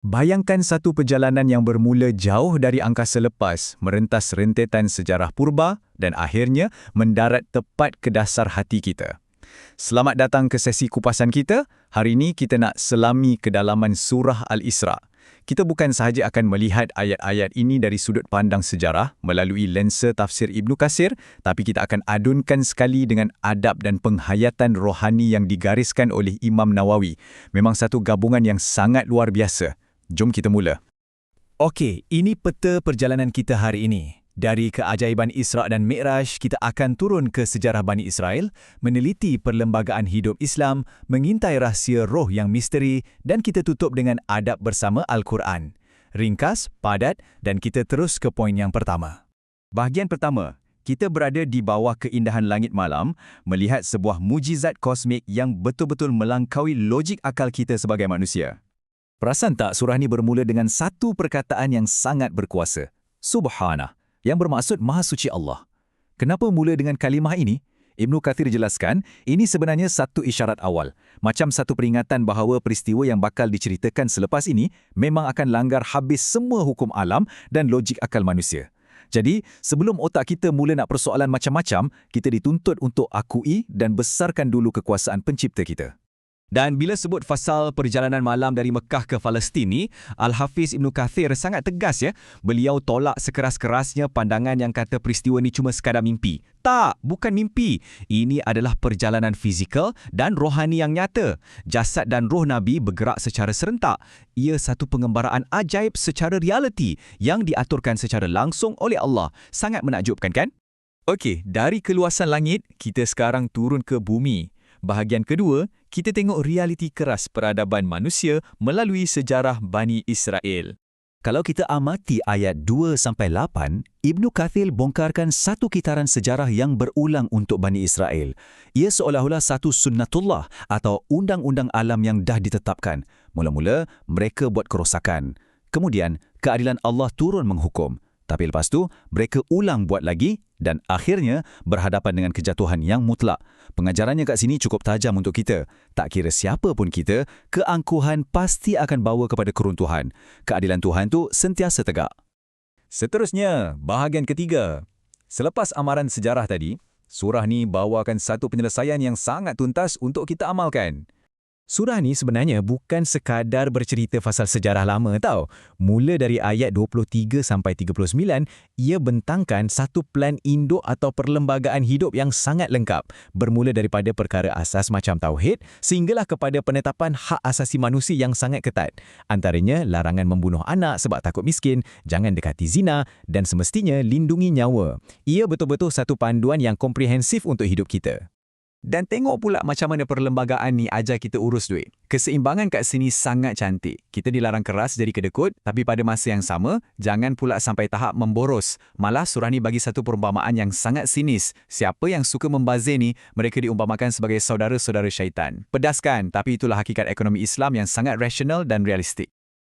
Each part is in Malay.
Bayangkan satu perjalanan yang bermula jauh dari angkasa lepas, merentas rentetan sejarah purba dan akhirnya mendarat tepat ke dasar hati kita. Selamat datang ke sesi kupasan kita. Hari ini kita nak selami kedalaman surah Al-Isra. Kita bukan sahaja akan melihat ayat-ayat ini dari sudut pandang sejarah melalui lensa tafsir Ibnu Katsir, tapi kita akan adunkan sekali dengan adab dan penghayatan rohani yang digariskan oleh Imam Nawawi. Memang satu gabungan yang sangat luar biasa. Jom kita mula. Okey, ini peta perjalanan kita hari ini. Dari keajaiban Isra' dan Mi'raj, kita akan turun ke sejarah Bani Israel, meneliti perlembagaan hidup Islam, mengintai rahsia roh yang misteri, dan kita tutup dengan adab bersama Al-Quran. Ringkas, padat, dan kita terus ke poin yang pertama. Bahagian pertama, kita berada di bawah keindahan langit malam, melihat sebuah mujizat kosmik yang betul-betul melangkaui logik akal kita sebagai manusia. Perasan tak surah ini bermula dengan satu perkataan yang sangat berkuasa, Subhanah, yang bermaksud Maha Suci Allah. Kenapa mula dengan kalimah ini? Ibnu Katsir jelaskan, ini sebenarnya satu isyarat awal, macam satu peringatan bahawa peristiwa yang bakal diceritakan selepas ini memang akan langgar habis semua hukum alam dan logik akal manusia. Jadi, sebelum otak kita mula nak persoalan macam-macam, kita dituntut untuk akui dan besarkan dulu kekuasaan pencipta kita. Dan bila sebut fasal perjalanan malam dari Mekah ke Palestin ni, Al-Hafiz Ibnu Katsir sangat tegas ya. Beliau tolak sekeras-kerasnya pandangan yang kata peristiwa ni cuma sekadar mimpi. Tak, bukan mimpi. Ini adalah perjalanan fizikal dan rohani yang nyata. Jasad dan roh Nabi bergerak secara serentak. Ia satu pengembaraan ajaib secara realiti yang diaturkan secara langsung oleh Allah. Sangat menakjubkan kan? Okey, dari keluasan langit, kita sekarang turun ke bumi. Bahagian kedua, kita tengok realiti keras peradaban manusia melalui sejarah Bani Israel. Kalau kita amati ayat 2-8, Ibnu Katsir bongkarkan satu kitaran sejarah yang berulang untuk Bani Israel. Ia seolah-olah satu sunnatullah atau undang-undang alam yang dah ditetapkan. Mula-mula, mereka buat kerosakan. Kemudian, keadilan Allah turun menghukum. Tapi lepas tu, mereka ulang buat lagi dan akhirnya berhadapan dengan kejatuhan yang mutlak. Pengajarannya kat sini cukup tajam untuk kita. Tak kira siapa pun kita, keangkuhan pasti akan bawa kepada keruntuhan. Keadilan Tuhan tu sentiasa tegak. Seterusnya, bahagian ketiga. Selepas amaran sejarah tadi, surah ni bawakan satu penyelesaian yang sangat tuntas untuk kita amalkan. Surah ni sebenarnya bukan sekadar bercerita fasal sejarah lama tau. Mula dari ayat 23-39, ia bentangkan satu plan induk atau perlembagaan hidup yang sangat lengkap. Bermula daripada perkara asas macam tauhid, sehinggalah kepada penetapan hak asasi manusia yang sangat ketat. Antaranya larangan membunuh anak sebab takut miskin, jangan dekati zina dan semestinya lindungi nyawa. Ia betul-betul satu panduan yang komprehensif untuk hidup kita. Dan tengok pula macam mana perlembagaan ni ajar kita urus duit. Keseimbangan kat sini sangat cantik. Kita dilarang keras jadi kedekut, tapi pada masa yang sama, jangan pula sampai tahap memboros. Malah surah ni bagi satu perumpamaan yang sangat sinis. Siapa yang suka membazir ni, mereka diumpamakan sebagai saudara-saudara syaitan. Pedas kan? Tapi itulah hakikat ekonomi Islam yang sangat rasional dan realistik.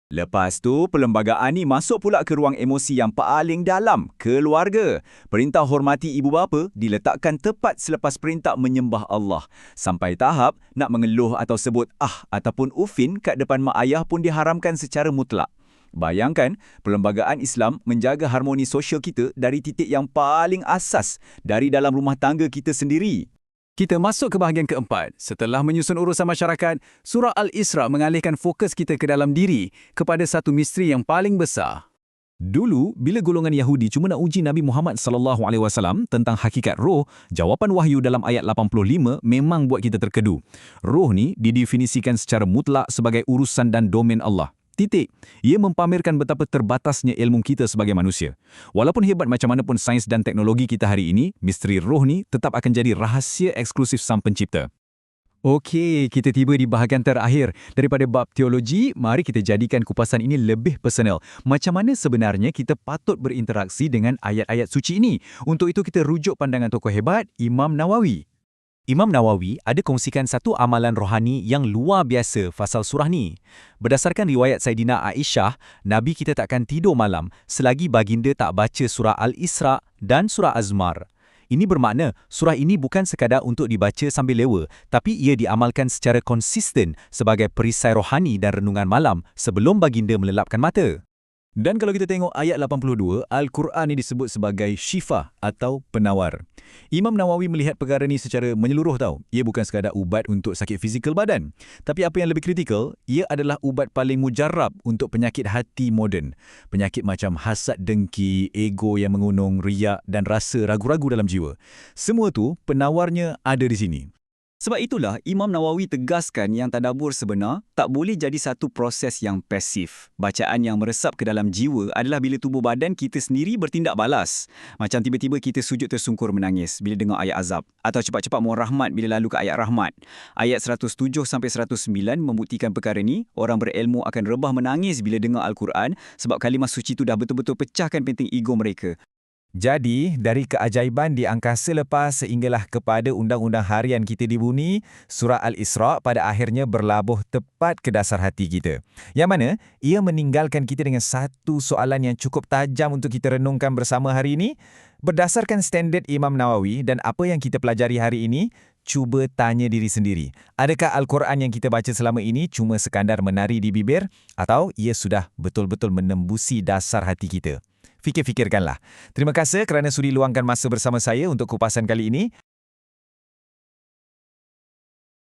Lepas tu, perlembagaan ni masuk pula ke ruang emosi yang paling dalam, keluarga. Perintah hormati ibu bapa diletakkan tepat selepas perintah menyembah Allah. Sampai tahap nak mengeluh atau sebut ataupun ufin kat depan mak ayah pun diharamkan secara mutlak. Bayangkan, perlembagaan Islam menjaga harmoni sosial kita dari titik yang paling asas, dari dalam rumah tangga kita sendiri. Kita masuk ke bahagian keempat. Setelah menyusun urusan masyarakat, surah Al-Isra mengalihkan fokus kita ke dalam diri, kepada satu misteri yang paling besar. Dulu, bila golongan Yahudi cuma nak uji Nabi Muhammad SAW tentang hakikat roh, jawapan wahyu dalam ayat 85 memang buat kita terkedu. Roh ni didefinisikan secara mutlak sebagai urusan dan domen Allah. Titik. Ia mempamerkan betapa terbatasnya ilmu kita sebagai manusia. Walaupun hebat macam mana pun sains dan teknologi kita hari ini, misteri roh ni tetap akan jadi rahsia eksklusif Sang Pencipta. Okey, kita tiba di bahagian terakhir. Daripada bab teologi, mari kita jadikan kupasan ini lebih personal. Macam mana sebenarnya kita patut berinteraksi dengan ayat-ayat suci ini? Untuk itu kita rujuk pandangan tokoh hebat, Imam Nawawi. Imam Nawawi ada kongsikan satu amalan rohani yang luar biasa fasal surah ni. Berdasarkan riwayat Saidina Aisyah, Nabi kita takkan tidur malam selagi baginda tak baca surah Al-Isra dan surah Az-Zumar. Ini bermakna surah ini bukan sekadar untuk dibaca sambil lewa, tapi ia diamalkan secara konsisten sebagai perisai rohani dan renungan malam sebelum baginda melelapkan mata. Dan kalau kita tengok ayat 82, Al-Quran ini disebut sebagai syifa atau penawar. Imam Nawawi melihat perkara ini secara menyeluruh tau. Ia bukan sekadar ubat untuk sakit fizikal badan. Tapi apa yang lebih kritikal, ia adalah ubat paling mujarab untuk penyakit hati moden. Penyakit macam hasad dengki, ego yang mengunung, riak dan rasa ragu-ragu dalam jiwa. Semua tu penawarnya ada di sini. Sebab itulah Imam Nawawi tegaskan yang tadabbur sebenar tak boleh jadi satu proses yang pasif. Bacaan yang meresap ke dalam jiwa adalah bila tubuh badan kita sendiri bertindak balas. Macam tiba-tiba kita sujud tersungkur menangis bila dengar ayat azab. Atau cepat-cepat mohon rahmat bila lalu ke ayat rahmat. Ayat 107-109 membuktikan perkara ni, orang berilmu akan rebah menangis bila dengar Al-Quran sebab kalimah suci tu dah betul-betul pecahkan penting ego mereka. Jadi, dari keajaiban di angkasa lepas sehinggalah kepada undang-undang harian kita di bumi, surah Al-Isra' pada akhirnya berlabuh tepat ke dasar hati kita. Yang mana, ia meninggalkan kita dengan satu soalan yang cukup tajam untuk kita renungkan bersama hari ini. Berdasarkan standard Imam Nawawi dan apa yang kita pelajari hari ini, cuba tanya diri sendiri. Adakah Al-Quran yang kita baca selama ini cuma sekadar menari di bibir atau ia sudah betul-betul menembusi dasar hati kita? Fikir-fikirkanlah. Terima kasih kerana sudi luangkan masa bersama saya untuk kupasan kali ini.